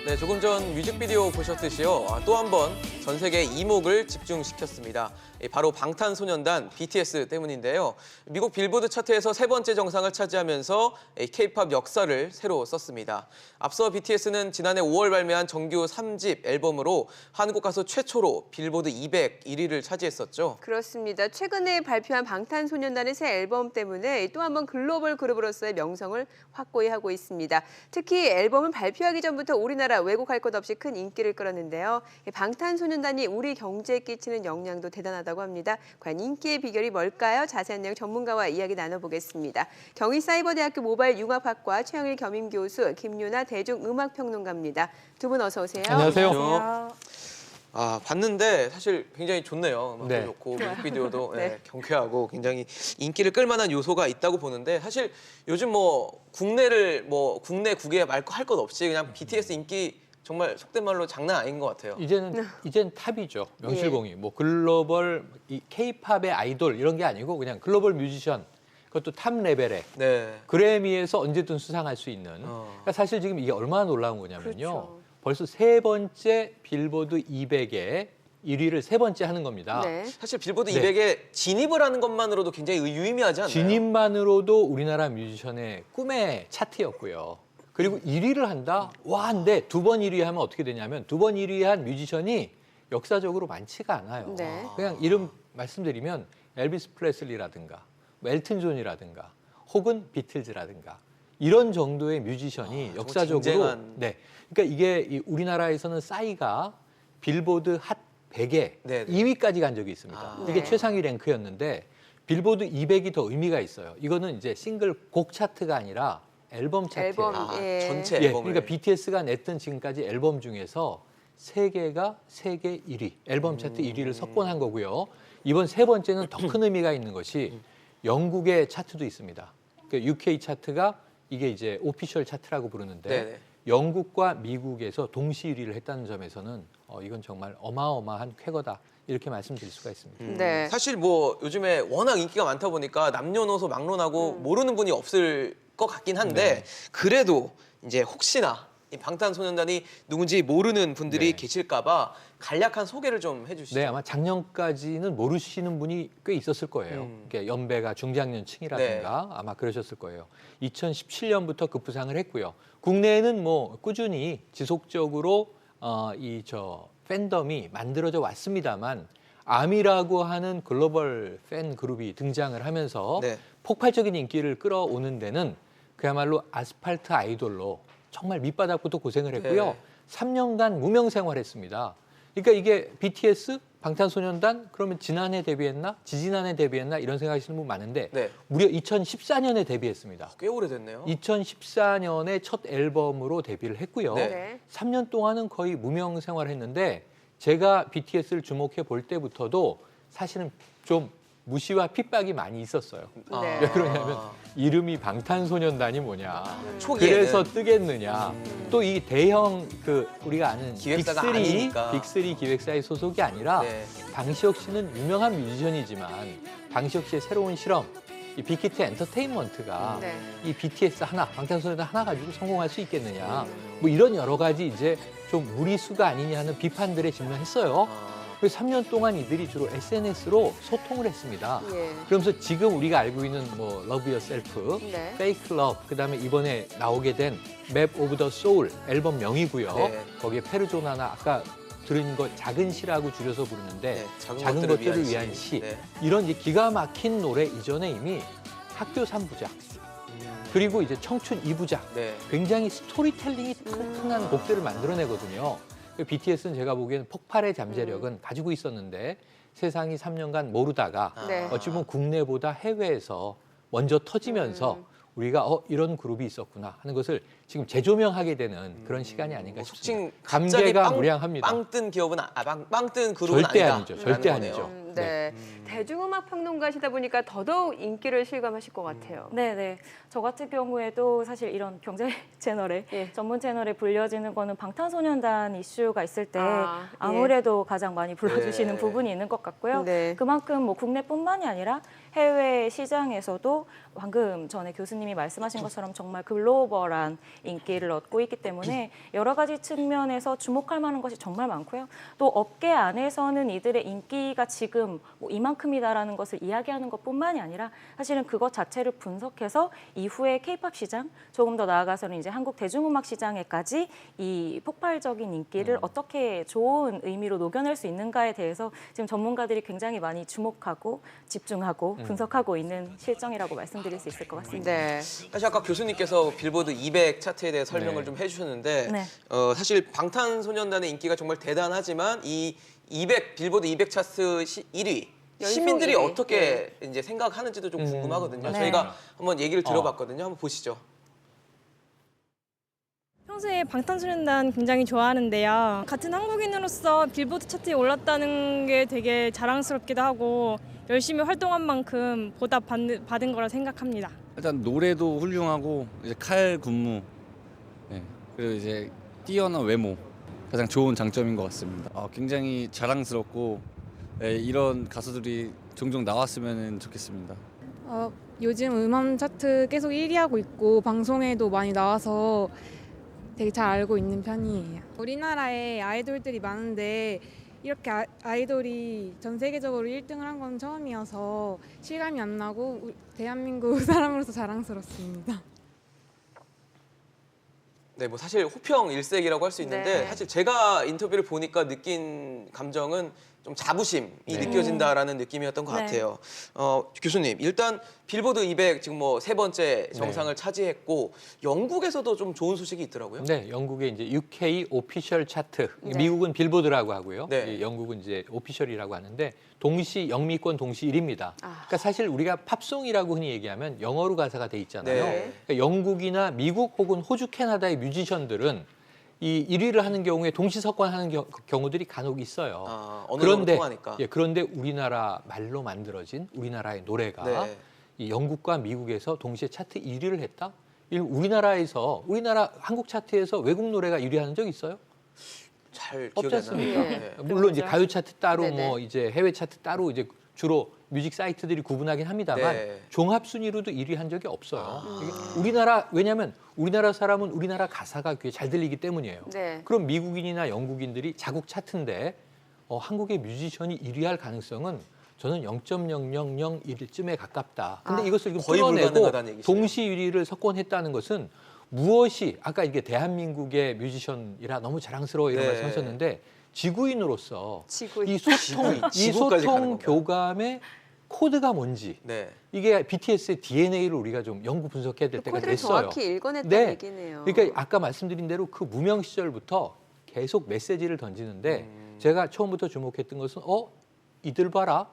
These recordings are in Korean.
네, 조금 전 뮤직비디오 보셨듯이요. 또 한 번 전 세계 이목을 집중시켰습니다. 바로 방탄소년단 BTS 때문인데요. 미국 빌보드 차트에서 3번째 정상을 차지하면서 K-팝 역사를 새로 썼습니다. 앞서 BTS는 지난해 5월 발매한 정규 3집 앨범으로 한국 가수 최초로 빌보드 200 1위를 차지했었죠. 그렇습니다. 최근에 발표한 방탄소년단의 새 앨범 때문에 또 한 번 글로벌 그룹으로서의 명성을 확고히 하고 있습니다. 특히 앨범을 발표하기 전부터 우리나라 왜곡할 것 없이 큰 인기를 끌었는데요. 방탄소년단이 우리 경제에 끼치는 영향도 대단하다고 합니다. 과연 인기의 비결이 뭘까요? 자세한 내용 전문가와 이야기 나눠보겠습니다. 경희사이버대학교 모바일융합학과 최영일 겸임교수, 김유나 대중음악평론가입니다. 두 분 어서 오세요. 안녕하세요. 봤는데 사실 굉장히 좋네요. 음악도 네. 좋고 뮤직비디오도 네. 경쾌하고 굉장히 인기를 끌만한 요소가 있다고 보는데 사실 요즘 국내 국외 말고 할 것 없이 그냥 BTS 인기 정말 속된 말로 장난 아닌 것 같아요. 이젠 탑이죠. 명실공히. 뭐 글로벌 이 K-팝의 아이돌 이런 게 아니고 그냥 글로벌 뮤지션. 그것도 탑 레벨의 네. 그래미에서 언제든 수상할 수 있는. 그러니까 사실 지금 이게 얼마나 놀라운 거냐면요. 그렇죠. 벌써 3번째 빌보드 200에 1위를 3번째 하는 겁니다. 네. 사실 빌보드 네. 200에 진입을 하는 것만으로도 굉장히 유의미하지 않나요? 진입만으로도 우리나라 뮤지션의 꿈의 차트였고요. 그리고 1위를 한다? 와, 근데 2번 1위 하면 어떻게 되냐면 2번 1위 한 뮤지션이 역사적으로 많지가 않아요. 네. 그냥 이름 말씀드리면 엘비스 프레슬리라든가 엘튼 존이라든가 혹은 비틀즈라든가 이런 정도의 뮤지션이 역사적으로 쟁쟁한. 네. 그러니까 이게 우리나라에서는 싸이가 빌보드 핫 100에 네네. 2위까지 간 적이 있습니다. 이게 네. 최상위 랭크였는데 빌보드 200이 더 의미가 있어요. 이거는 이제 싱글 곡 차트가 아니라 앨범 차트예요. 앨범. 예. 전체 예, 앨범을. 그러니까 BTS가 냈던 지금까지 앨범 중에서 3개가 세계 1위, 앨범 차트 1위를 석권한 거고요. 이번 3번째는 더 큰 의미가 있는 것이 영국의 차트도 있습니다. 그러니까 UK 차트가 이게 이제 오피셜 차트라고 부르는데 네네. 영국과 미국에서 동시 1위를 했다는 점에서는 이건 정말 어마어마한 쾌거다. 이렇게 말씀드릴 수가 있습니다. 네. 사실 요즘에 워낙 인기가 많다 보니까 남녀노소 막론하고 모르는 분이 없을 것 같긴 한데 네. 그래도 이제 혹시나 이 방탄소년단이 누군지 모르는 분들이 네. 계실까 봐 간략한 소개를 좀 해주시죠. 네, 아마 작년까지는 모르시는 분이 꽤 있었을 거예요. 그러니까 연배가 중장년층이라든가 아마 그러셨을 거예요. 2017년부터 급부상을 했고요. 국내에는 뭐 꾸준히 지속적으로 팬덤이 만들어져 왔습니다만 아미라고 하는 글로벌 팬 그룹이 등장을 하면서 네. 폭발적인 인기를 끌어오는 데는 그야말로 아스팔트 아이돌로 정말 밑바닥부터 고생을 했고요. 네. 3년간 무명 생활했습니다. 그러니까 이게 BTS, 방탄소년단 그러면 지난해 데뷔했나? 지지난해 데뷔했나? 이런 생각하시는 분 많은데 네. 무려 2014년에 데뷔했습니다. 꽤 오래됐네요. 2014년에 첫 앨범으로 데뷔를 했고요. 네. 네. 3년 동안은 거의 무명 생활을 했는데 제가 BTS를 주목해 볼 때부터도 사실은 좀 무시와 핍박이 많이 있었어요. 네. 왜 그러냐면 이름이 방탄소년단이 뭐냐. 초기에는. 그래서 뜨겠느냐. 또 이 대형 우리가 아는 기획사가 아니니까. 빅3 기획사의 소속이 아니라 네. 방시혁 씨는 유명한 뮤지션이지만 방시혁 씨의 새로운 실험, 이 빅히트 엔터테인먼트가 네. 이 BTS 하나, 방탄소년단 하나 가지고 성공할 수 있겠느냐. 뭐 이런 여러 가지 이제 좀 무리수가 아니냐 하는 비판들에 직면했어요. 그래서 3년 동안 이들이 주로 SNS로 소통을 했습니다. 예. 그러면서 지금 우리가 알고 있는 뭐 Love Yourself, 네. Fake Love, 그다음에 이번에 나오게 된 Map of the Soul 앨범 명이고요. 네. 거기에 페르조나나 아까 들은 거 작은 시라고 줄여서 부르는데 네, 작은 것들을 위한 시. 네. 이런 이제 기가 막힌 노래 이전에 이미 학교 3부작 그리고 이제 청춘 2부작 네. 굉장히 스토리텔링이 튼튼한 곡들을 만들어내거든요. BTS는 제가 보기에는 폭발의 잠재력은 가지고 있었는데 세상이 3년간 모르다가 네. 어찌 보면 국내보다 해외에서 먼저 터지면서 우리가 이런 그룹이 있었구나 하는 것을 지금 재조명하게 되는 그런 시간이 아닌가 속칭 싶습니다. 갑자기 감개가 무량합니다. 빵 뜬 기업은 빵 뜬 그룹은 절대 아니다. 아니죠. 절대 아니죠. 네. 대중음악 평론가시다 보니까 더더욱 인기를 실감하실 것 같아요. 네네. 저 같은 경우에도 사실 이런 경제 채널에 예. 전문 채널에 불려지는 거는 방탄소년단 이슈가 있을 때 아, 예. 아무래도 가장 많이 불러주시는 네. 부분이 있는 것 같고요. 네. 그만큼 뭐 국내뿐만이 아니라 해외 시장에서도 방금 전에 교수님이 말씀하신 것처럼 정말 글로벌한 인기를 얻고 있기 때문에 여러 가지 측면에서 주목할 만한 것이 정말 많고요. 또 업계 안에서는 이들의 인기가 지금 뭐 이만큼이다라는 것을 이야기하는 것뿐만이 아니라 사실은 그것 자체를 분석해서 이후에 K-팝 시장, 조금 더 나아가서는 이제 한국 대중음악 시장에까지 이 폭발적인 인기를 어떻게 좋은 의미로 녹여낼 수 있는가에 대해서 지금 전문가들이 굉장히 많이 주목하고 집중하고 분석하고 있는 실정이라고 말씀드릴 수 있을 것 같습니다. 네. 사실 아까 교수님께서 빌보드 200 차트에 대해 설명을 네. 좀 해주셨는데 네. 사실 방탄소년단의 인기가 정말 대단하지만 이 200 빌보드 200 차트 1위 연속 시민들이 1위. 어떻게 이제 생각하는지도 좀 궁금하거든요. 네. 저희가 한번 얘기를 들어봤거든요. 한번 보시죠. 평소에 방탄소년단 굉장히 좋아하는데요. 같은 한국인으로서 빌보드 차트에 올랐다는 게 되게 자랑스럽기도 하고 열심히 활동한 만큼 보답 받은 거라 생각합니다. 일단 노래도 훌륭하고 이제 칼 군무, 네, 그리고 이제 뛰어난 외모 가장 좋은 장점인 것 같습니다. 굉장히 자랑스럽고 네, 이런 가수들이 종종 나왔으면 좋겠습니다. 요즘 음원 차트 계속 1위 하고 있고 방송에도 많이 나와서 되게 잘 알고 있는 편이에요. 우리나라에 아이돌들이 많은데 이렇게 아이돌이 전 세계적으로 1등을 한 건 처음이어서 실감이 안 나고 대한민국 사람으로서 자랑스럽습니다. 네, 뭐 사실 호평 일색이라고 할 수 있는데 네. 사실 제가 인터뷰를 보니까 느낀 감정은 좀 자부심이 네. 느껴진다라는 느낌이었던 것 네. 같아요. 교수님, 일단 빌보드 200 지금 뭐 세 번째 정상을 차지했고 영국에서도 좀 좋은 소식이 있더라고요. 네, 영국의 이제 UK 오피셜 차트, 네. 미국은 빌보드라고 하고요. 네. 이 영국은 이제 오피셜이라고 하는데 영미권 동시 1위입니다. 아. 그러니까 사실 우리가 팝송이라고 흔히 얘기하면 영어로 가사가 돼 있잖아요. 네. 그러니까 영국이나 미국 혹은 호주, 캐나다의 뮤지션들은 이 1위를 하는 경우에 동시 석권하는 경우들이 간혹 있어요. 언어로 통하니까. 그런데 우리나라 말로 만들어진 우리나라의 노래가 네. 이 영국과 미국에서 동시에 차트 1위를 했다? 우리나라 한국 차트에서 외국 노래가 1위 하는 적 있어요? 잘 없지 기억이 안 않습니까? 나요. 네. 물론 이제 그렇죠. 가요 차트 따로 네네. 뭐 이제 해외 차트 따로 이제 주로 뮤직 사이트들이 구분하긴 합니다만 네. 종합 순위로도 1위 한 적이 없어요. 아. 이게 왜냐하면 우리나라 사람은 우리나라 가사가 귀에 잘 들리기 때문이에요. 네. 그럼 미국인이나 영국인들이 자국 차트인데 한국의 뮤지션이 1위 할 가능성은 저는 0.0001쯤에 가깝다. 근데 아, 이것을 지금 거의 뚫어내고 불가능하다는 얘기시네요. 동시 1위를 석권했다는 것은 무엇이 아까 이게 대한민국의 뮤지션이라 너무 자랑스러워 이런 네. 말씀하셨는데 지구인으로서 지구인. 이 소통 지구까지 가는 건가요? 교감의 코드가 뭔지 네. 이게 BTS의 DNA를 우리가 좀 연구 분석해야 될 그 때가 코드를 됐어요. 정확히 읽어냈다는 네. 얘기네요. 그러니까 아까 말씀드린 대로 그 무명 시절부터 계속 메시지를 던지는데 제가 처음부터 주목했던 것은 이들 봐라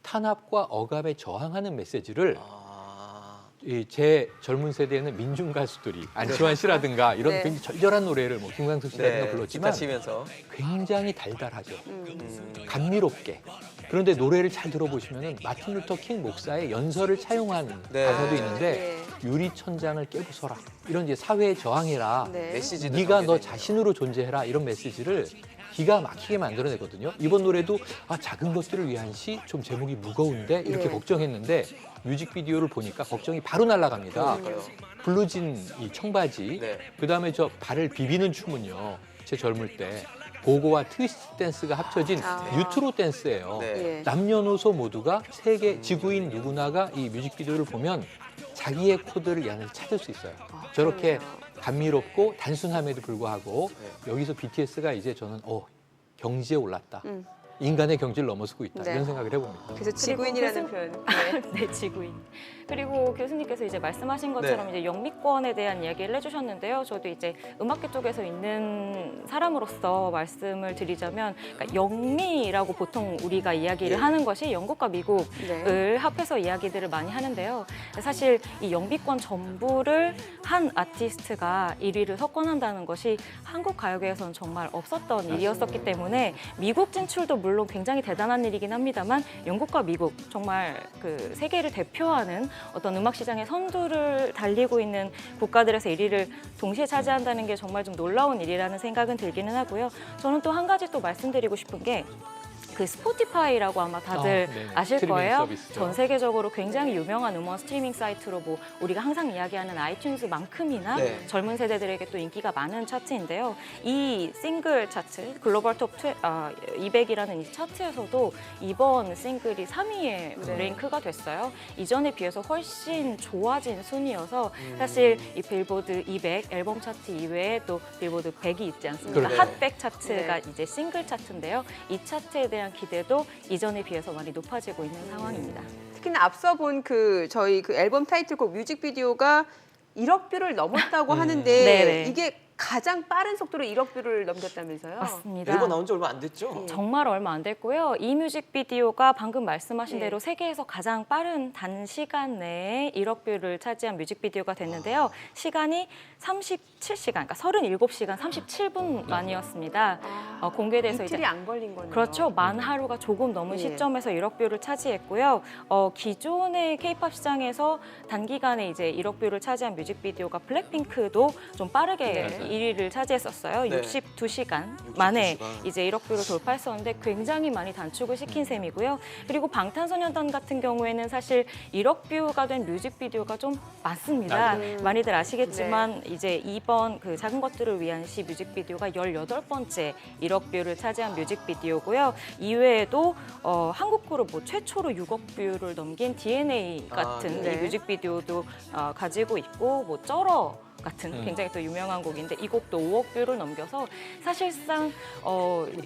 탄압과 억압에 저항하는 메시지를 제 젊은 세대에는 민중 가수들이 안치환 씨라든가 이런 네. 굉장히 절절한 노래를 뭐 김광석 씨라든가 네. 불렀지만 기타 치면서. 굉장히 달달하죠. 감미롭게. 그런데 노래를 잘 들어보시면은 마틴 루터 킹 목사의 연설을 차용한 네. 가사도 있는데 네. 유리천장을 깨부숴라. 이런 이제 사회에 저항해라. 네. 메시지도 네가 너 담겨져 있네요. 자신으로 존재해라. 이런 메시지를 기가 막히게 만들어내거든요. 이번 노래도 작은 것들을 위한 시 좀 제목이 무거운데 이렇게 예. 걱정했는데 뮤직비디오를 보니까 걱정이 바로 날아갑니다. 그러니까요. 블루진 이 청바지, 네. 그다음에 저 발을 비비는 춤은요. 제 젊을 때 고고와 트위스트 댄스가 합쳐진 아. 유트로 댄스예요. 네. 예. 남녀노소 모두가 세계 지구인 누구나가 이 뮤직비디오를 보면 자기의 코드를 이 안에서 찾을 수 있어요. 저렇게 그러네요. 감미롭고 단순함에도 불구하고 네. 여기서 BTS가 이제 저는 경지에 올랐다. 음. 인간의 경지를 넘어서고 있다. 네. 이런 생각을 해봅니다. 그래서 지구인이라는 표현. 네. 네, 지구인. 그리고 교수님께서 이제 말씀하신 것처럼 네. 이제 영미권에 대한 이야기를 해주셨는데요. 저도 이제 음악계 쪽에서 있는 사람으로서 말씀을 드리자면, 그러니까 영미라고 보통 우리가 이야기를 네. 하는 것이 영국과 미국을 네. 합해서 이야기들을 많이 하는데요. 사실 이 영미권 전부를 한 아티스트가 1위를 석권한다는 것이 한국 가요계에서는 정말 없었던 일이었었기 때문에 미국 진출도 물론 굉장히 대단한 일이긴 합니다만 영국과 미국 정말 그 세계를 대표하는 어떤 음악 시장의 선두를 달리고 있는 국가들에서 1위를 동시에 차지한다는 게 정말 좀 놀라운 일이라는 생각은 들기는 하고요. 저는 또 한 가지 또 말씀드리고 싶은 게 그 스포티파이라고 아마 다들 네네. 아실 스트리밍 거예요. 서비스죠. 전 세계적으로 굉장히 유명한 음원 스트리밍 사이트로 뭐 우리가 항상 이야기하는 아이튠즈만큼이나 네. 젊은 세대들에게 또 인기가 많은 차트인데요. 이 싱글 차트, 글로벌 톱 200이라는 이 차트에서도 이번 싱글이 3위에 랭크가 됐어요. 이전에 비해서 훨씬 좋아진 순위여서 사실 이 빌보드 200 앨범 차트 이외에 또 빌보드 100이 있지 않습니까? 그렇죠. 핫백 차트가 이제 싱글 차트인데요. 이 차트에 대한 기대도 이전에 비해서 많이 높아지고 있는 상황입니다. 특히나 앞서 본 저희 앨범 타이틀곡 뮤직비디오가 1억 뷰를 넘었다고 하는데 네네. 이게 가장 빠른 속도로 1억 뷰를 넘겼다면서요? 맞습니다. 앨범 나온 지 얼마 안 됐죠? 정말 얼마 안 됐고요. 이 뮤직비디오가 방금 말씀하신 예. 대로 세계에서 가장 빠른 단시간 내에 1억 뷰를 차지한 뮤직비디오가 됐는데요. 시간이 37시간, 그러니까 37시간 37분 만이었습니다. 공개돼서 이틀이 안 걸린 거네요. 그렇죠. 만 하루가 조금 넘은 예. 시점에서 1억 뷰를 차지했고요. 기존의 K-팝 시장에서 단기간에 이제 1억 뷰를 차지한 뮤직비디오가 블랙핑크도 좀 빠르게 네. 1위를 차지했었어요. 네. 62시간 만에 62시간. 이제 1억 뷰를 돌파했었는데 굉장히 많이 단축을 시킨 셈이고요. 그리고 방탄소년단 같은 경우에는 사실 1억 뷰가 된 뮤직비디오가 좀 많습니다. 많이들 아시겠지만 이제 이번 그 작은 것들을 위한 시 뮤직비디오가 18번째 1억 뷰를 차지한 뮤직비디오고요. 이외에도 한국 그룹 뭐 최초로 6억 뷰를 넘긴 DNA 같은 네. 이 뮤직비디오도 가지고 있고 뭐 쩔어 같은 굉장히 또 유명한 곡인데 이 곡도 5억 뷰를 넘겨서 사실상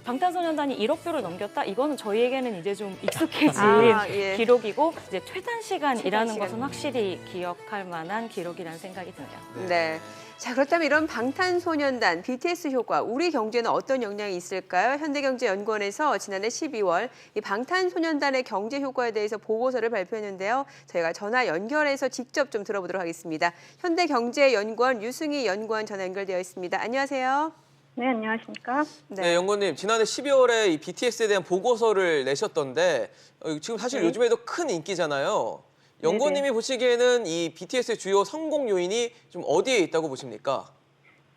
방탄소년단이 1억 뷰를 넘겼다 이거는 저희에게는 이제 좀 익숙해진 예. 기록이고 이제 최단 시간이라는 시간. 것은 확실히 기억할 만한 기록이라는 생각이 드네요. 네. 자, 그렇다면 이런 방탄소년단 BTS 효과 우리 경제는 어떤 영향이 있을까요? 현대경제연구원에서 지난해 12월 이 방탄소년단의 경제 효과에 대해서 보고서를 발표했는데요. 저희가 전화 연결해서 직접 좀 들어보도록 하겠습니다. 현대경제연구원 유승희 연구원 전화 연결되어 있습니다. 안녕하세요. 네, 안녕하십니까? 네, 연구원님 지난해 12월에 이 BTS에 대한 보고서를 내셨던데 지금 사실 네. 요즘에도 큰 인기잖아요. 연구원님이 보시기에는 이 BTS의 주요 성공 요인이 좀 어디에 있다고 보십니까?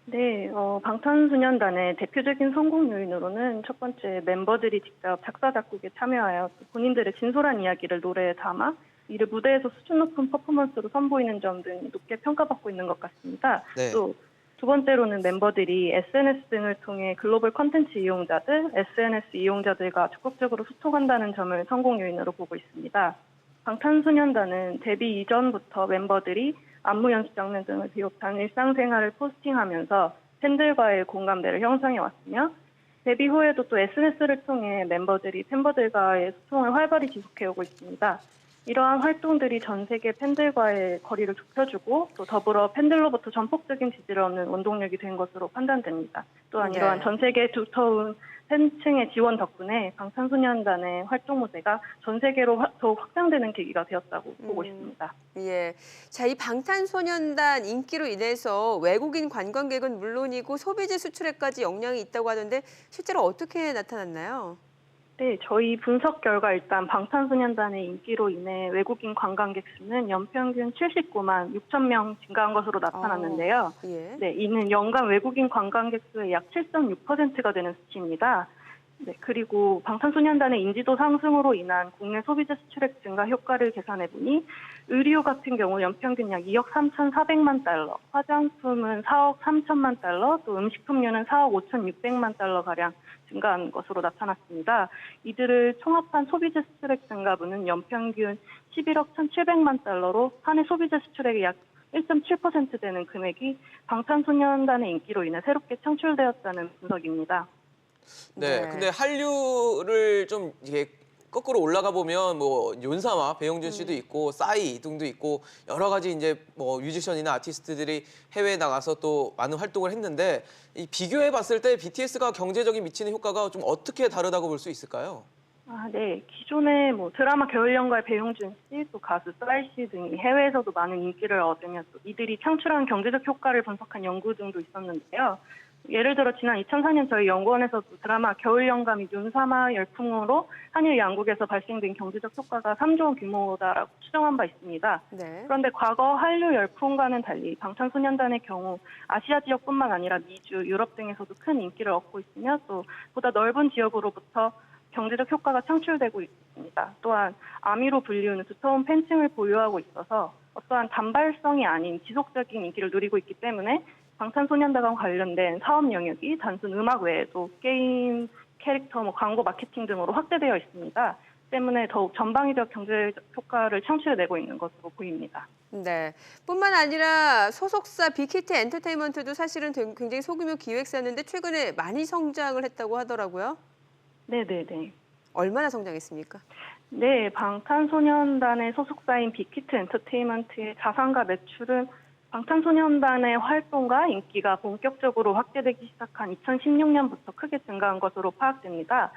네, 방탄소년단의 대표적인 성공 요인으로는 첫 번째 멤버들이 직접 작사, 작곡에 참여하여 본인들의 진솔한 이야기를 노래에 담아 이를 무대에서 수준 높은 퍼포먼스로 선보이는 점 등 높게 평가받고 있는 것 같습니다. 네. 또 두 번째로는 멤버들이 SNS 등을 통해 글로벌 콘텐츠 이용자들, SNS 이용자들과 적극적으로 소통한다는 점을 성공 요인으로 보고 있습니다. 방탄소년단은 데뷔 이전부터 멤버들이 안무 연습 장면 등을 비롯한 일상생활을 포스팅하면서 팬들과의 공감대를 형성해 왔으며 데뷔 후에도 또 SNS를 통해 멤버들이 팬분들과의 소통을 활발히 지속해오고 있습니다. 이러한 활동들이 전 세계 팬들과의 거리를 좁혀주고 또 더불어 팬들로부터 전폭적인 지지를 얻는 원동력이 된 것으로 판단됩니다. 또한 네. 이러한 전 세계 두터운 팬층의 지원 덕분에 방탄소년단의 활동 무대가 전 세계로 더욱 확장되는 계기가 되었다고 보고 있습니다. 예. 자, 이 방탄소년단 인기로 인해서 외국인 관광객은 물론이고 소비재 수출에까지 영향이 있다고 하던데 실제로 어떻게 나타났나요? 네, 저희 분석 결과 일단 방탄소년단의 인기로 인해 외국인 관광객 수는 연평균 79만 6천 명 증가한 것으로 나타났는데요. 예. 네, 이는 연간 외국인 관광객 수의 약 7.6%가 되는 수치입니다. 네, 그리고 방탄소년단의 인지도 상승으로 인한 국내 소비재 수출액 증가 효과를 계산해 보니 의류 같은 경우 연평균 약 2억 3,400만 달러, 화장품은 4억 3천만 달러, 또 음식품류는 4억 5,600만 달러 가량 증가한 것으로 나타났습니다. 이들을 총합한 소비재 수출액 증가분은 연평균 11억 1,700만 달러로 한 해 소비재 수출액의 약 1.7% 되는 금액이 방탄소년단의 인기로 인해 새롭게 창출되었다는 분석입니다. 네, 근데 한류를 좀 이게 거꾸로 올라가 보면 뭐 윤사마, 배용준 씨도 있고 싸이 등도 있고 여러 가지 이제 뭐 뮤지션이나 아티스트들이 해외에 나가서 또 많은 활동을 했는데 이 비교해 봤을 때 BTS가 경제적인 미치는 효과가 좀 어떻게 다르다고 볼 수 있을까요? 네. 기존에 뭐 드라마 겨울연가의 배용준 씨, 또 가수 싸이 씨 등이 해외에서도 많은 인기를 얻으며 또 이들이 창출한 경제적 효과를 분석한 연구 등도 있었는데요. 예를 들어 지난 2004년 저희 연구원에서도 드라마 겨울연감이 윤사마 열풍으로 한일 양국에서 발생된 경제적 효과가 3조 원 규모다라고 추정한 바 있습니다. 네. 그런데 과거 한류 열풍과는 달리 방탄소년단의 경우 아시아 지역뿐만 아니라 미주, 유럽 등에서도 큰 인기를 얻고 있으며 또 보다 넓은 지역으로부터 경제적 효과가 창출되고 있습니다. 또한 아미로 불리우는 두터운 팬층을 보유하고 있어서 어떠한 단발성이 아닌 지속적인 인기를 누리고 있기 때문에 방탄소년단과 관련된 사업 영역이 단순 음악 외에도 게임, 캐릭터, 광고, 마케팅 등으로 확대되어 있습니다. 때문에 더욱 전방위적 경제적 효과를 창출해내고 있는 것으로 보입니다. 네. 뿐만 아니라 소속사 빅히트 엔터테인먼트도 사실은 굉장히 소규모 기획사였는데 최근에 많이 성장을 했다고 하더라고요. 네네네. 얼마나 성장했습니까? 네, 방탄소년단의 소속사인 빅히트 엔터테인먼트의 자산과 매출은 방탄소년단의 활동과 인기가 본격적으로 확대되기 시작한 2016년부터 크게 증가한 것으로 파악됩니다.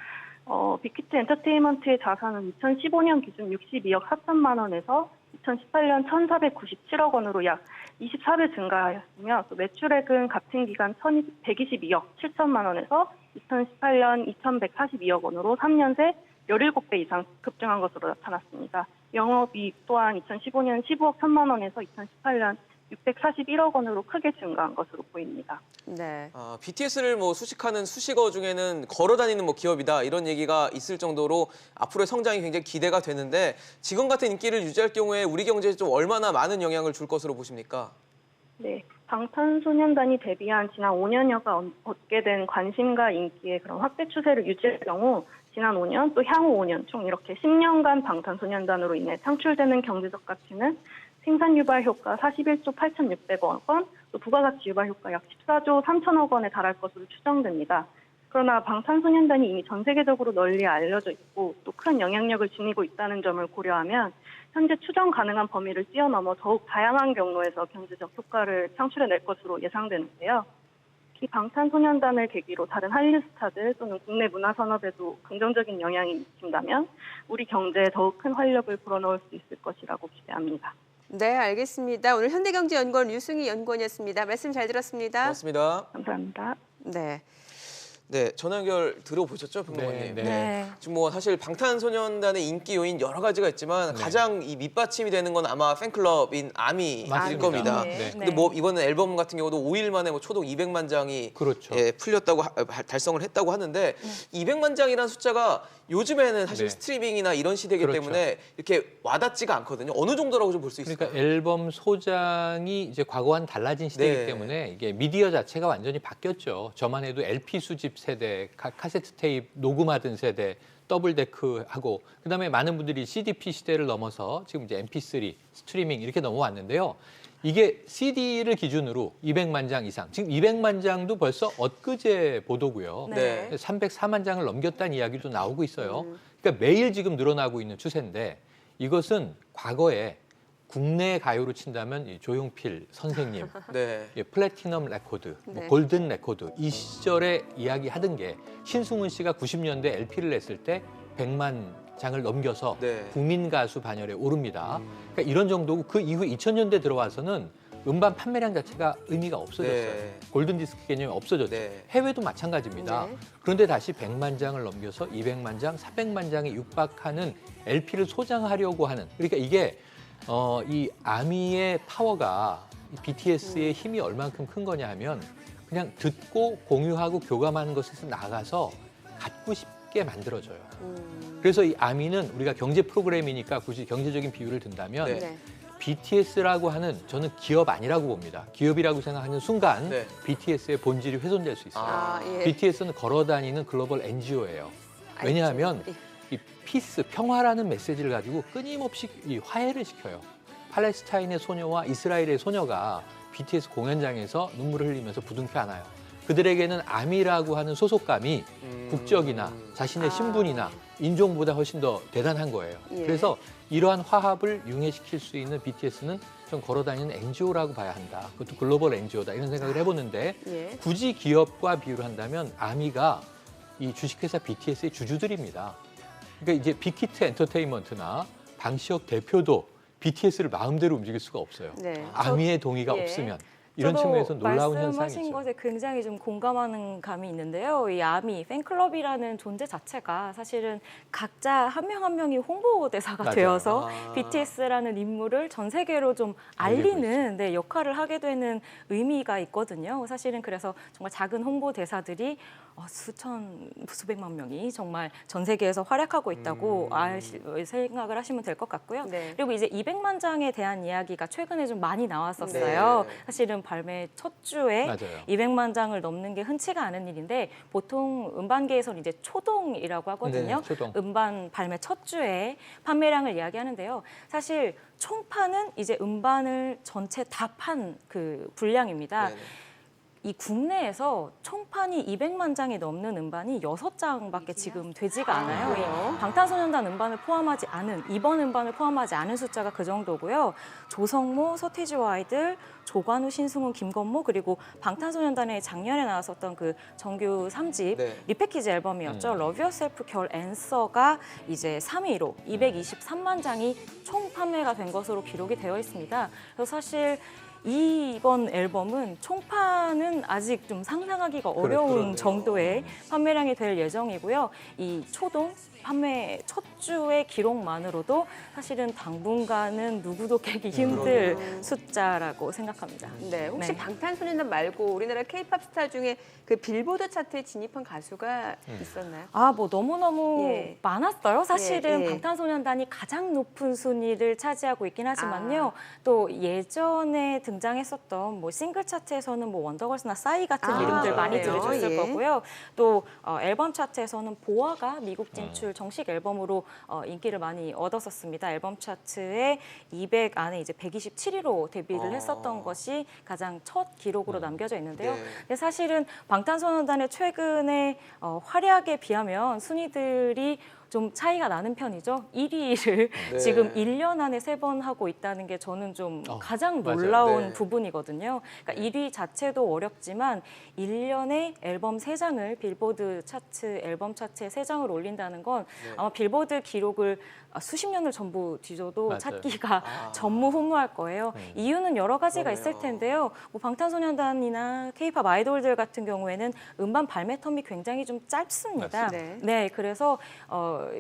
빅히트 엔터테인먼트의 자산은 2015년 기준 62억 4천만 원에서 2018년 1,497억 원으로 약 24배 증가하였으며 또 매출액은 같은 기간 122억 7천만 원에서 2018년 2,142억 원으로 3년 새 17배 이상 급증한 것으로 나타났습니다. 영업이익 또한 2015년 15억 1천만 원에서 2018년 641억 원으로 크게 증가한 것으로 보입니다. 네. BTS를 뭐 수식하는 수식어 중에는 걸어다니는 뭐 기업이다 이런 얘기가 있을 정도로 앞으로의 성장이 굉장히 기대가 되는데 지금 같은 인기를 유지할 경우에 우리 경제에 좀 얼마나 많은 영향을 줄 것으로 보십니까? 네, 방탄소년단이 데뷔한 지난 5년여가 얻게 된 관심과 인기의 그런 확대 추세를 유지할 경우 지난 5년 또 향후 5년 총 이렇게 10년간 방탄소년단으로 인해 창출되는 경제적 가치는 생산 유발 효과 41조 8,600억 원, 또 부가가치 유발 효과 약 14조 3천억 원에 달할 것으로 추정됩니다. 그러나 방탄소년단이 이미 전 세계적으로 널리 알려져 있고 또 큰 영향력을 지니고 있다는 점을 고려하면 현재 추정 가능한 범위를 뛰어넘어 더욱 다양한 경로에서 경제적 효과를 창출해낼 것으로 예상되는데요. 특히 방탄소년단을 계기로 다른 한류 스타들 또는 국내 문화 산업에도 긍정적인 영향이 미친다면 우리 경제에 더욱 큰 활력을 불어넣을 수 있을 것이라고 기대합니다. 네, 알겠습니다. 오늘 현대경제연구원 유승희 연구원이었습니다. 말씀 잘 들었습니다. 고맙습니다. 감사합니다. 네. 네, 전화 연결 들어보셨죠, 평론가님? 네. 지금 뭐 사실 방탄소년단의 인기 요인 여러 가지가 있지만 네. 가장 이 밑받침이 되는 건 아마 팬클럽인 아미일 맞습니다. 겁니다. 네. 근데 뭐 이번에 앨범 같은 경우도 5일 만에 뭐 초독 200만 장이 그렇죠. 풀렸다고 달성을 했다고 하는데 200만 장이라는 숫자가 요즘에는 사실 네. 스트리밍이나 이런 시대이기 그렇죠. 때문에 이렇게 와닿지가 않거든요. 어느 정도라고 좀 볼 수 있을까요? 그러니까 앨범 소장이 이제 과거와는 달라진 시대이기 네. 때문에 이게 미디어 자체가 완전히 바뀌었죠. 저만 해도 LP 수집 세대, 카세트 테이프 녹음하던 세대, 더블데크하고 그다음에 많은 분들이 CDP 시대를 넘어서 지금 이제 MP3, 스트리밍 이렇게 넘어왔는데요. 이게 CD를 기준으로 200만 장 이상, 지금 200만 장도 벌써 엊그제 보도고요. 네. 304만 장을 넘겼다는 이야기도 나오고 있어요. 그러니까 매일 지금 늘어나고 있는 추세인데 이것은 과거에 국내 가요로 친다면 이 조용필 선생님, 네. 플래티넘 레코드, 네. 골든 레코드 이 시절에 이야기하던 게 신승훈 씨가 90년대 LP를 냈을 때 100만 장을 넘겨서 네. 국민 가수 반열에 오릅니다. 그러니까 이런 정도고 그 이후 2000년대 들어와서는 음반 판매량 자체가 의미가 없어졌어요. 네. 골든 디스크 개념이 없어졌죠. 네. 해외도 마찬가지입니다. 네. 그런데 다시 100만 장을 넘겨서 200만 장, 400만 장에 육박하는 LP를 소장하려고 하는 그러니까 이게 이 아미의 파워가 이 BTS의 힘이 얼만큼 큰 거냐 하면 그냥 듣고 공유하고 교감하는 것에서 나가서 갖고 싶게 만들어져요. 그래서 이 아미는 우리가 경제 프로그램이니까 굳이 경제적인 비유를 든다면 네. 네. BTS라고 하는 저는 기업 아니라고 봅니다. 기업이라고 생각하는 순간 네. BTS의 본질이 훼손될 수 있어요. 아, 예. BTS는 걸어다니는 글로벌 NGO예요. 왜냐하면 알죠. 이 피스, 평화라는 메시지를 가지고 끊임없이 이 화해를 시켜요. 팔레스타인의 소녀와 이스라엘의 소녀가 BTS 공연장에서 눈물을 흘리면서 부둥켜 안아요. 그들에게는 아미라고 하는 소속감이 국적이나 자신의 신분이나 인종보다 훨씬 더 대단한 거예요. 예. 그래서 이러한 화합을 융해시킬 수 있는 BTS는 좀 걸어다니는 NGO라고 봐야 한다. 그것도 글로벌 NGO다 이런 생각을 해보는데 예. 굳이 기업과 비유를 한다면 아미가 이 주식회사 BTS의 주주들입니다. 그러니까 이제 빅히트 엔터테인먼트나 방시혁 대표도 BTS를 마음대로 움직일 수가 없어요. 네. 아미의 동의가 예. 없으면. 이런 저도 측면에서 놀라운 말씀하신 현상이죠. 것에 굉장히 좀 공감하는 감이 있는데요. 이 아미 팬클럽이라는 존재 자체가 사실은 각자 한 명 한 명이 홍보대사가 맞아요. 되어서 아. BTS라는 인물을 전 세계로 좀 알리고 알리는 네, 역할을 하게 되는 의미가 있거든요. 사실은 그래서 정말 작은 홍보대사들이 수백만 명이 정말 전 세계에서 활약하고 있다고 생각을 하시면 될 것 같고요. 네. 그리고 이제 200만 장에 대한 이야기가 최근에 좀 많이 나왔었어요. 네. 사실은 발매 첫 주에 맞아요. 200만 장을 넘는 게 흔치가 않은 일인데 보통 음반계에서는 이제 초동이라고 하거든요. 네, 초동. 음반 발매 첫 주에 판매량을 이야기하는데요. 사실 총판은 이제 음반을 전체 다 판 그 분량입니다. 네네. 이 국내에서 총판이 200만 장이 넘는 음반이 6장밖에 지금 되지가 않아요. 이 방탄소년단 음반을 포함하지 않은 이번 음반을 포함하지 않은 숫자가 그 정도고요. 조성모, 서태지와 아이들, 조관우, 신승훈, 김건모 그리고 방탄소년단의 작년에 나왔었던 그 정규 3집 네. 리패키지 앨범이었죠. Love Yourself 결 앤서가 이제 3위로 223만 장이 총 판매가 된 것으로 기록이 되어 있습니다. 그래서 사실 이번 앨범은 총판은 아직 좀 상상하기가 어려운 그렇네요. 정도의 판매량이 될 예정이고요. 이 초동 판매 첫 주의 기록만으로도 사실은 당분간은 누구도 깨기 힘들 숫자라고 생각합니다. 네, 혹시 네. 방탄소년단 말고 우리나라 K-팝 스타 중에 그 빌보드 차트에 진입한 가수가 있었나요? 뭐 너무너무 예. 많았어요. 사실은 예. 방탄소년단이 가장 높은 순위를 차지하고 있긴 하지만요. 또 예전에 등장했었던 뭐 싱글 차트에서는 뭐 원더걸스나 싸이 같은 이름들 많이 그래요? 들으셨을 예. 거고요. 또 앨범 차트에서는 보아가 미국 진출 정식 앨범으로 인기를 많이 얻었었습니다. 앨범 차트에 200 안에 이제 127위로 데뷔를 했었던 것이 가장 첫 기록으로 남겨져 있는데요. 네. 근데 사실은 방탄소년단의 최근의 활약에 비하면 순위들이 좀 차이가 나는 편이죠. 1위를 네. 지금 1년 안에 3번 하고 있다는 게 저는 좀 가장 맞아요. 놀라운 네. 부분이거든요. 그러니까 1위 자체도 어렵지만 1년에 앨범 3장을 빌보드 차트, 앨범 차트에 3장을 올린다는 건 네. 아마 빌보드 기록을 수십 년을 전부 뒤져도 맞아요. 찾기가 전무후무할 거예요. 이유는 여러 가지가 그러네요. 있을 텐데요. 뭐 방탄소년단이나 K-팝 아이돌들 같은 경우에는 음반 발매 텀이 굉장히 좀 짧습니다. 맞습니다. 네, 그래서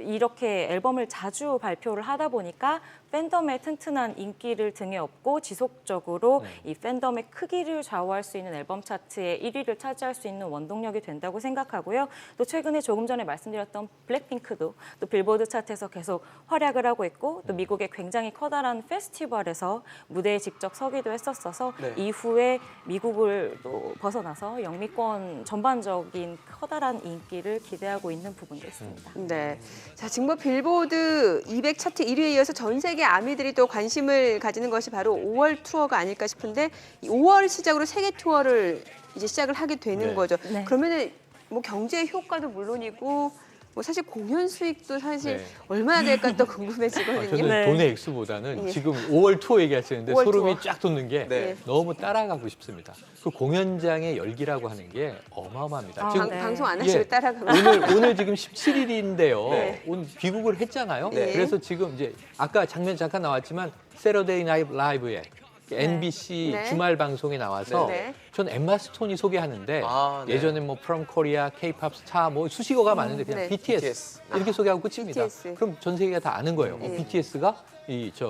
이렇게 앨범을 자주 발표를 하다 보니까 팬덤의 튼튼한 인기를 등에 업고 지속적으로 이 팬덤의 크기를 좌우할 수 있는 앨범 차트의 1위를 차지할 수 있는 원동력이 된다고 생각하고요. 또 최근에 조금 전에 말씀드렸던 블랙핑크도 또 빌보드 차트에서 계속 활약을 하고 있고 또 미국의 굉장히 커다란 페스티벌에서 무대에 직접 서기도 했었어서 네. 이후에 미국을 또 벗어나서 영미권 전반적인 커다란 인기를 기대하고 있는 부분도 있습니다. 네. 자, 지금 뭐 빌보드 200 차트 1위에 이어서 전 세계 아미들이 또 관심을 가지는 것이 바로 5월 투어가 아닐까 싶은데 이 5월 시작으로 세계 투어를 이제 시작을 하게 되는 네. 거죠. 네. 그러면은 뭐 경제 효과도 물론이고 뭐 사실 공연 수익도 사실 네. 얼마나 될까 또 저는 궁금해지거든요. 네. 돈의 액수보다는 예. 지금 5월 투어 얘기하시는데 5월 소름이 투어. 쫙 돋는 게 네. 너무 따라가고 싶습니다. 그 공연장의 열기라고 하는 게 어마어마합니다. 지금 네. 방송 안 하시고 예. 따라가고. 오늘 지금 17일인데요. 네. 오늘 귀국을 했잖아요. 네. 그래서 지금 이제 아까 장면 잠깐 나왔지만 세러데이 나이트 라이브에 NBC 네. 주말 방송에 나와서 네. 전 엠마 스톤이 소개하는데 네. 예전에 뭐 프롬 코리아, K-팝 스타 뭐 수식어가 많은데 그냥 네. BTS 이렇게 소개하고 끝입니다. BTS. 그럼 전 세계가 다 아는 거예요. 네. BTS가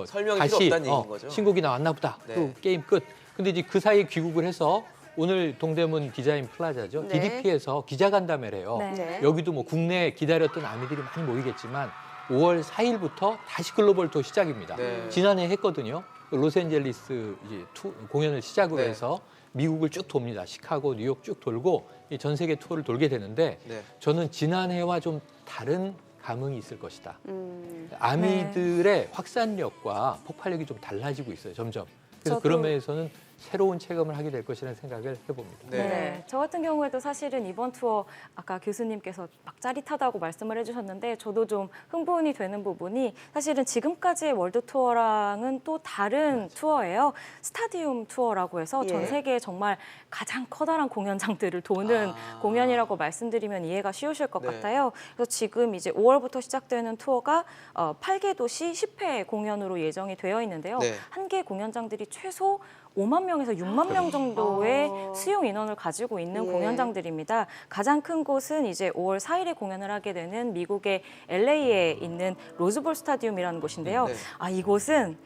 설명이 다시 필요 없다는 얘기인 거죠. 신곡이 나왔나 보다. 네. 또 게임 끝. 근데 이제 그 사이에 귀국을 해서 오늘 동대문 디자인 플라자죠. 네. DDP에서 기자간담회를 해요. 네. 네. 여기도 뭐 국내에 기다렸던 아미들이 많이 모이겠지만 5월 4일부터 다시 글로벌 투어 시작입니다. 네. 지난해 했거든요. 로스앤젤레스 이제 공연을 시작으로 네. 해서 미국을 쭉 돕니다. 시카고, 뉴욕 쭉 돌고 이 전 세계 투어를 돌게 되는데 네. 저는 지난해와 좀 다른 감흥이 있을 것이다. 음. 아미들의 확산력과 폭발력이 좀 달라지고 있어요, 점점. 그래서 저도- 그런 면에서는 새로운 체험을 하게 될 것이라는 생각을 해봅니다. 네. 네. 저 같은 경우에도 사실은 이번 투어 아까 교수님께서 막 짜릿하다고 말씀을 해주셨는데 저도 좀 흥분이 되는 부분이 사실은 지금까지의 월드 투어랑은 또 다른 투어예요. 스타디움 투어라고 해서 예. 전 세계에 정말 가장 커다란 공연장들을 도는 공연이라고 말씀드리면 이해가 쉬우실 것 네. 같아요. 그래서 지금 이제 5월부터 시작되는 투어가 8개 도시 10회 공연으로 예정이 되어 있는데요. 네. 한 개 공연장들이 최소 5만 명에서 6만 명 정도의 아. 수용 인원을 가지고 있는 예. 공연장들입니다. 가장 큰 곳은 이제 5월 4일에 공연을 하게 되는 미국의 LA에 있는 로즈볼 스타디움이라는 곳인데요. 네. 아, 이곳은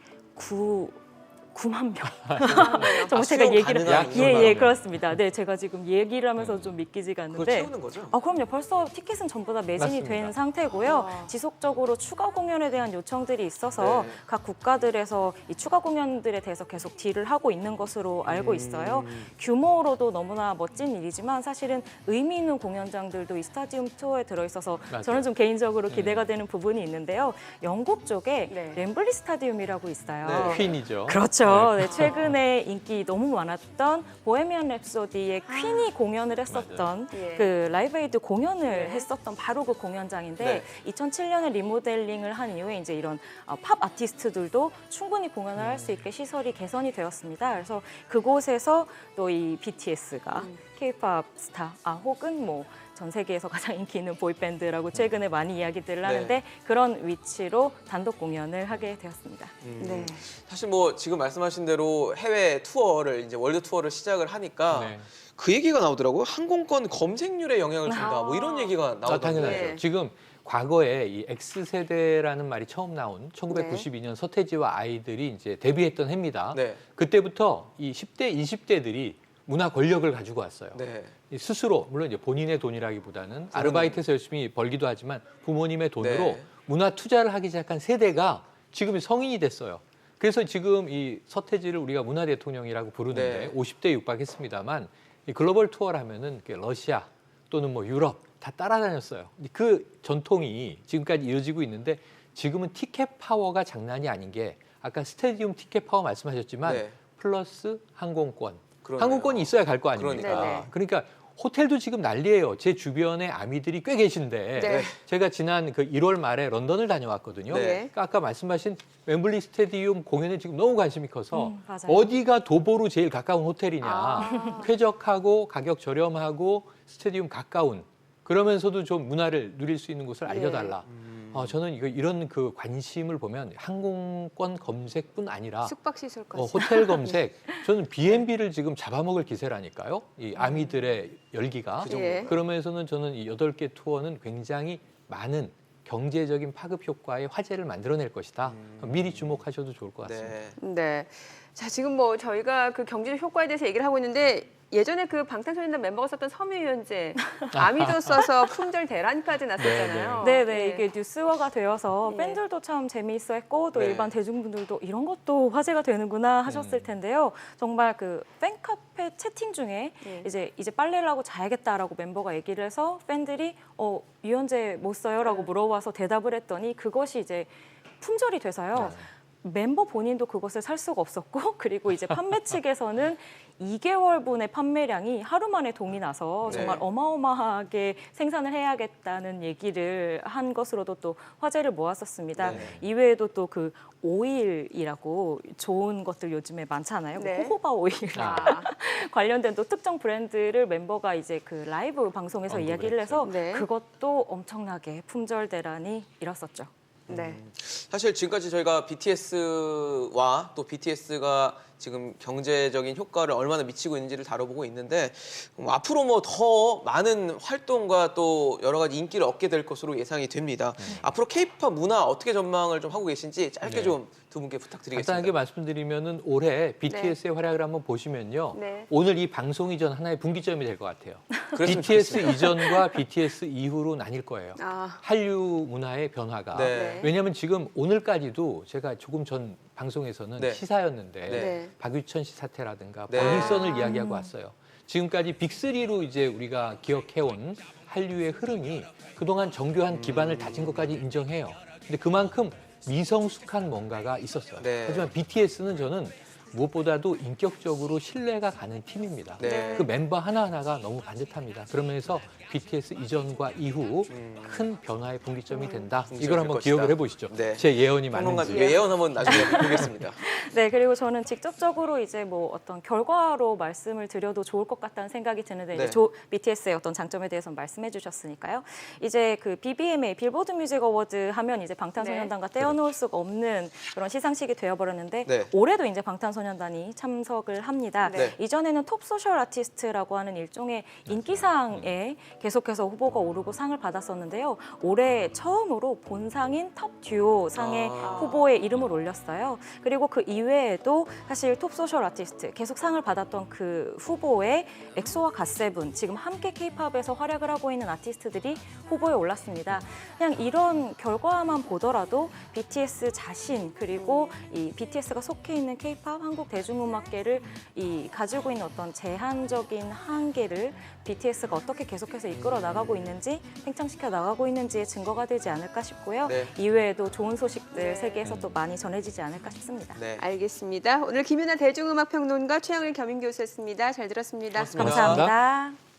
9만 명. 정말 아, 제가 수용 얘기를 가능한 예, 수용만 그렇습니다. 네, 제가 지금 얘기를 하면서 좀 믿기지가 그걸 않는데 채우는 거죠? 아, 그럼요. 벌써 티켓은 전부 다 매진이 맞습니다. 된 상태고요. 와. 지속적으로 추가 공연에 대한 요청들이 있어서 네. 각 국가들에서 이 추가 공연들에 대해서 계속 딜을 하고 있는 것으로 알고 있어요. 규모로도 너무나 멋진 일이지만 사실은 의미 있는 공연장들도 이 스타디움 투어에 들어있어서 맞아요. 저는 좀 개인적으로 기대가 되는 부분이 있는데요. 영국 쪽에 네. 웸블리 스타디움이라고 있어요. 네. 퀸이죠. 그렇죠. 네, 최근에 인기 너무 많았던 보헤미안 랩소디의 퀸이 공연을 했었던 예. 그 라이브 에이드 공연을 네. 했었던 바로 그 공연장인데 네. 2007년에 리모델링을 한 이후에 이제 이런 팝 아티스트들도 충분히 공연을 할 수 있게 시설이 개선이 되었습니다. 그래서 그곳에서 또 이 BTS가 K-팝 스타 혹은 뭐 전 세계에서 가장 인기 있는 보이밴드라고 최근에 많이 이야기들을 하는데 그런 위치로 단독 공연을 하게 되었습니다. 네. 사실 뭐 지금 말씀하신 대로 해외 투어를 이제 월드 투어를 시작을 하니까 네. 그 얘기가 나오더라고요. 항공권 검색률에 영향을 준다. 뭐 이런 얘기가 나오더라고요. 당연하죠. 네. 지금 과거에 이 X세대라는 말이 처음 나온 1992년 서태지와 아이들이 이제 데뷔했던 해입니다. 네. 그때부터 이 10대, 20대들이 문화 권력을 가지고 왔어요. 네. 이 스스로 물론 이제 본인의 돈이라기보다는 아르바이트에서 열심히 벌기도 하지만 부모님의 돈으로 네. 문화 투자를 하기 시작한 세대가 지금 성인이 됐어요. 그래서 지금 이 서태지를 우리가 문화 대통령이라고 부르는데 네. 50대 육박했습니다만 이 글로벌 투어를 하면은 러시아 또는 뭐 유럽 다 따라다녔어요. 그 전통이 지금까지 이어지고 있는데 지금은 티켓 파워가 장난이 아닌 게 아까 스타디움 티켓 파워 말씀하셨지만 네. 플러스 항공권. 그러네요. 항공권이 있어야 갈 거 아닙니까? 그러니까요. 그러니까 호텔도 지금 난리예요. 제 주변에 아미들이 꽤 계신데 네. 제가 지난 그 1월 말에 런던을 다녀왔거든요. 네. 그러니까 아까 말씀하신 웸블리 스타디움 공연에 지금 너무 관심이 커서 맞아요. 어디가 도보로 제일 가까운 호텔이냐. 쾌적하고 가격 저렴하고 스타디움 가까운 그러면서도 좀 문화를 누릴 수 있는 곳을 알려달라. 저는 이런 그 관심을 보면 항공권 검색뿐 아니라 숙박시설까지. 호텔 검색, 저는 B&B를 지금 잡아먹을 기세라니까요. 이 아미들의 열기가. 예. 그러면서는 저는 이 8개 투어는 굉장히 많은 경제적인 파급 효과의 화제를 만들어낼 것이다. 미리 주목하셔도 좋을 것 같습니다. 네. 네. 자, 지금 뭐 저희가 그 경제적 효과에 대해서 얘기를 하고 있는데 예전에 그 방탄소년단 멤버가 썼던 섬유유연제 아미도 써서 품절 대란까지 났었잖아요. 네네, 이게 뉴스화가 되어서 예. 팬들도 참 재미있어했고 또 네. 일반 대중분들도 이런 것도 화제가 되는구나 하셨을 텐데요. 정말 그 팬카페 채팅 중에 예. 이제 빨래를 하고 자야겠다라고 멤버가 얘기를 해서 팬들이 유연제 못 써요라고 물어봐서 대답을 했더니 그것이 이제 품절이 돼서요. 멤버 본인도 그것을 살 수가 없었고 그리고 이제 판매 측에서는 2개월분의 판매량이 하루 만에 동이 나서 네. 정말 어마어마하게 생산을 해야겠다는 얘기를 한 것으로도 또 화제를 모았었습니다. 네. 이외에도 또 그 오일이라고 좋은 것들 요즘에 많잖아요. 네. 호호바 오일 아, 관련된 또 특정 브랜드를 멤버가 이제 그 라이브 방송에서 언급을 이야기를 해서 네. 그것도 엄청나게 품절 대란이 일었었죠. 네. 사실 지금까지 저희가 BTS와 또 BTS가 지금 경제적인 효과를 얼마나 미치고 있는지를 다뤄보고 있는데 앞으로 뭐 더 많은 활동과 또 여러 가지 인기를 얻게 될 것으로 예상이 됩니다. 앞으로 K-팝 문화 어떻게 전망을 좀 하고 계신지 짧게 네. 좀 두 분께 부탁드리겠습니다. 간단하게 말씀드리면은 올해 BTS의 활약을 한번 보시면요. 네. 오늘 이 방송 이전 하나의 분기점이 될 것 같아요. 그랬으면 BTS 좋겠습니다. 이전과 BTS 이후로 나뉠 거예요. 아, 한류 문화의 변화가. 네. 왜냐하면 지금 오늘까지도 제가 조금 전 방송에서는 네. 시사였는데 네. 박유천 씨 사태라든가 네. 버닝썬을 이야기하고 왔어요. 지금까지 빅3로 이제 우리가 기억해온 한류의 흐름이 그동안 정교한 기반을 다진 것까지 인정해요. 근데 그만큼 미성숙한 뭔가가 있었어요. 네. 하지만 BTS는 저는 무엇보다도 인격적으로 신뢰가 가는 팀입니다. 네. 그 멤버 하나하나가 너무 반듯합니다. 그러면서 BTS 이전과 이후 큰 변화의 분기점이 된다. 분기점이 이걸 될 한번 것이다. 기억을 해보시죠. 네. 제 예언이 평론가 맞는지. 예언 한번 나중에 보겠습니다. 네, 그리고 저는 직접적으로 이제 뭐 어떤 결과로 말씀을 드려도 좋을 것 같다는 생각이 드는데 네. 이제 BTS의 어떤 장점에 대해서 말씀해 주셨으니까요. 이제 그 BBMA 빌보드 뮤직 어워드 하면 이제 방탄소년단과 떼어놓을 수가 없는 그런 시상식이 되어버렸는데 네. 올해도 이제 방탄소년단 방탄소년단이 참석을 합니다. 네. 이전에는 톱 소셜 아티스트라고 하는 일종의 인기상에 계속해서 후보가 오르고 상을 받았었는데요. 올해 처음으로 본상인 톱 듀오 상에 후보에 이름을 올렸어요. 그리고 그 이외에도 사실 톱 소셜 아티스트 계속 상을 받았던 그 후보에 엑소와 갓세븐 지금 함께 K-팝에서 활약을 하고 있는 아티스트들이 후보에 올랐습니다. 그냥 이런 결과만 보더라도 BTS 자신 그리고 이 BTS가 속해 있는 K-팝 한국 대중음악계를 가지고 있는 어떤 제한적인 한계를 BTS가 어떻게 계속해서 이끌어 나가고 있는지 팽창시켜 나가고 있는지의 증거가 되지 않을까 싶고요. 네. 이외에도 좋은 소식들 세계에서 또 많이 전해지지 않을까 싶습니다. 네. 알겠습니다. 오늘 김윤아 대중음악평론가 최영일 겸임교수였습니다. 잘 들었습니다. 고맙습니다. 감사합니다.